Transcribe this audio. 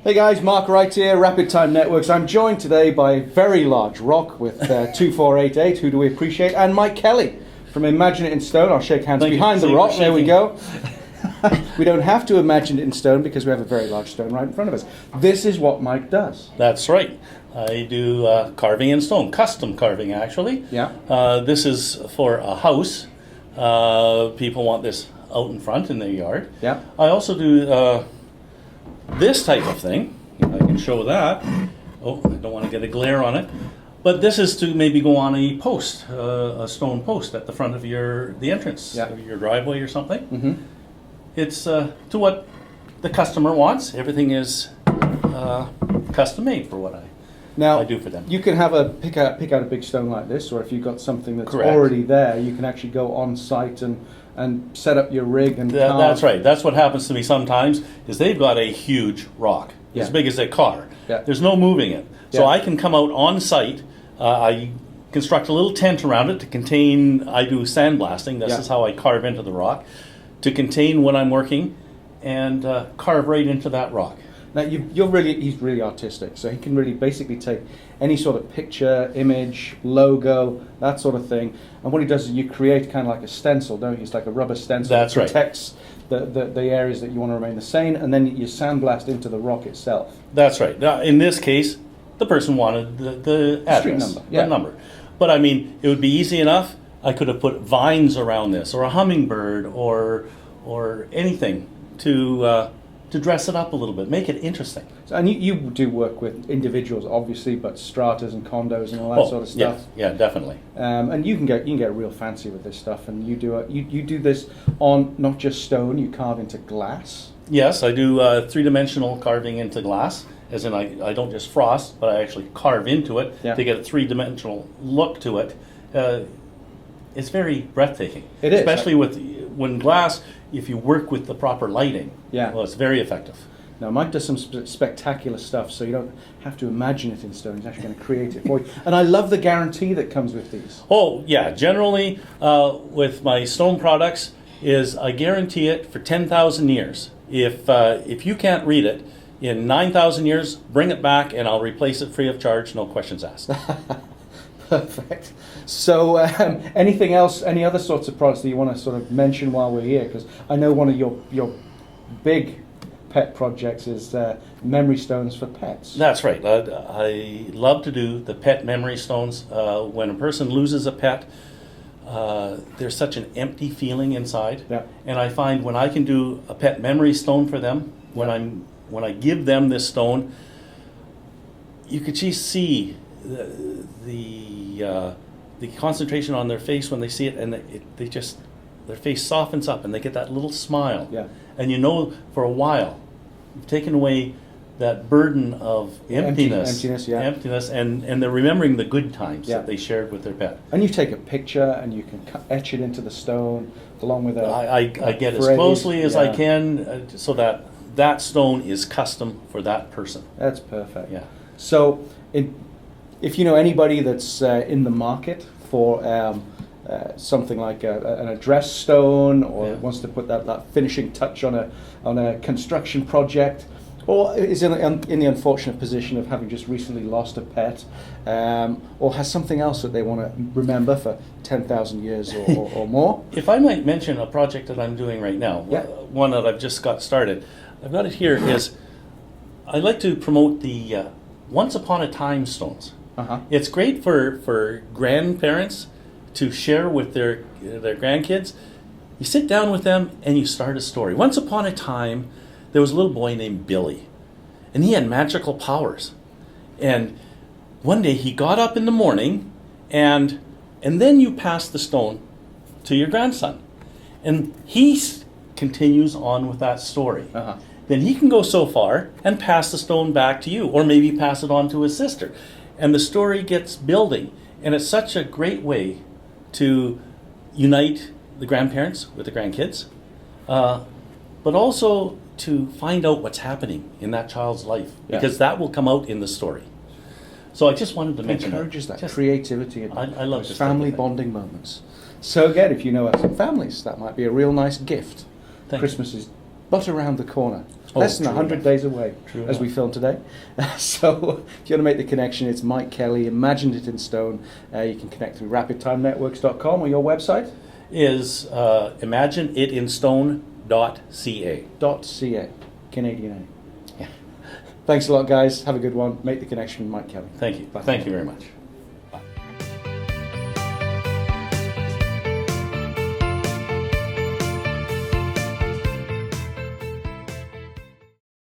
Hey guys, Mark Wright here, Rapid Time Networks. I'm joined today by a very large rock with 2488, who do we appreciate, and Mike Kelly from Imagine It in Stone. I'll shake hands behind the rock. There we go. We don't have to imagine it in stone because we have a very large stone right in front of us. This is what Mike does. That's right. I do carving in stone, custom carving actually. Yeah. This is for a house. People want this out in front in their yard. Yeah. I also do this type of thing. I can show that. Oh, I don't want to get a glare on it. But this is to maybe go on a post, a stone post at the front of the entrance of your driveway or something. Mm-hmm. It's to what the customer wants. Everything is custom made for what I do for them. You can have pick out a big stone like this, or if you've got something that's Correct. already there, you can actually go on site and set up your rig and carve. That's right. That's what happens to me sometimes, is they've got a huge rock, as big as a car. Yeah. There's no moving it. So I can come out on site, I construct a little tent around it to contain, I do sandblasting, this is how I carve into the rock, to contain when I'm working, and carve right into that rock. Now he's really artistic, so he can really basically take any sort of picture, image, logo, that sort of thing, and what he does is you create kind of like a stencil, don't you? It's like a rubber stencil that protects the areas that you want to remain the same, and then you sandblast into the rock itself. That's right. Now, in this case, the person wanted the address, street number, the number. But I mean, it would be easy enough. I could have put vines around this, or a hummingbird, or anything to dress it up a little bit, make it interesting. So, and you do work with individuals, obviously, but stratas and condos and all that sort of stuff. Yeah, definitely. And you can get real fancy with this stuff. And you do this on not just stone. You carve into glass. Yes, I do three-dimensional carving into glass, as in I don't just frost, but I actually carve into it to get a three-dimensional look to it. It's very breathtaking. It is. Especially when glass, if you work with the proper lighting. Yeah. Well, it's very effective. Now, Mike does some spectacular stuff, so you don't have to imagine it in stone. He's actually going to create it for you. And I love the guarantee that comes with these. Oh, yeah. Generally, with my stone products, is I guarantee it for 10,000 years. If you can't read it, in 9,000 years, bring it back and I'll replace it free of charge, no questions asked. Perfect. So anything else, any other sorts of products that you want to sort of mention while we're here? Because I know one of your big pet projects is memory stones for pets. That's right. I love to do the pet memory stones. When a person loses a pet, there's such an empty feeling inside. Yeah. And I find when I can do a pet memory stone for them, when I give them this stone, you could just see the concentration on their face when they see it, and their face softens up and they get that little smile. Yeah. And you know, for a while, you've taken away that burden of emptiness, and they're remembering the good times that they shared with their pet. And you take a picture and you can etch it into the stone along with I get as closely as I can so that stone is custom for that person. That's perfect. Yeah. So if you know anybody that's in the market for something like an address stone, or wants to put that finishing touch on a construction project, or is in the unfortunate position of having just recently lost a pet, or has something else that they want to remember for 10,000 years or more. If I might mention a project that I'm doing right now, one that I've just got started. I've got it here, is I like to promote the Once Upon a Time stones. Uh-huh. It's great for grandparents to share with their grandkids. You sit down with them and you start a story. Once upon a time, there was a little boy named Billy, and he had magical powers. And one day he got up in the morning, and then you pass the stone to your grandson, and he continues on with that story. Uh-huh. Then he can go so far and pass the stone back to you, or maybe pass it on to his sister. And the story gets building. And it's such a great way to unite the grandparents with the grandkids, but also to find out what's happening in that child's life, because that will come out in the story. So I just wanted to mention that. Encourages that creativity and I love those family bonding moments. So again, if you know some families, that might be a real nice gift. Christmas is but around the corner. Oh, Less than true 100 enough. days away, True as we enough. film today. So if you want to make the connection, it's Mike Kelly, Imagined It in Stone. You can connect through rapidtimenetworks.com or your website. Is imagineitinstone.ca. .ca, Canadian A. Yeah. Thanks a lot, guys. Have a good one. Make the connection, Mike Kelly. Thank you. Bye. Thank you very much.